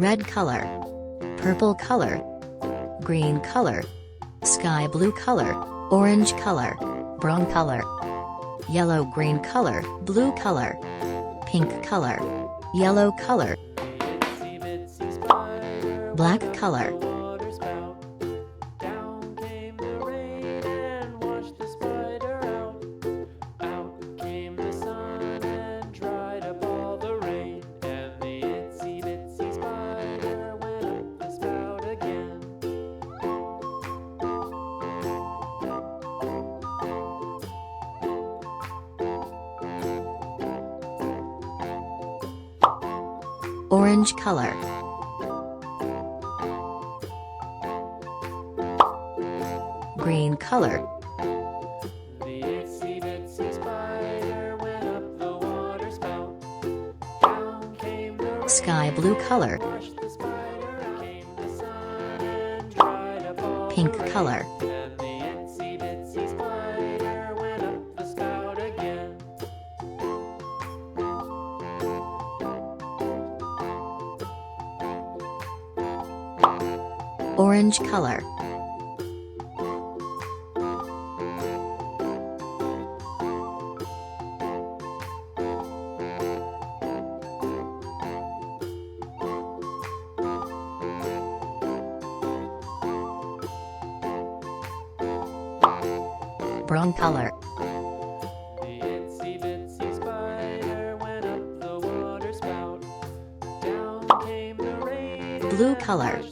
red color, purple color, green color, sky blue color, orange color, brown color, yellow green color, blue color, pink color, yellow color, black color, orange color, green color, sky blue color, pink color, orange color, brown color, blue color,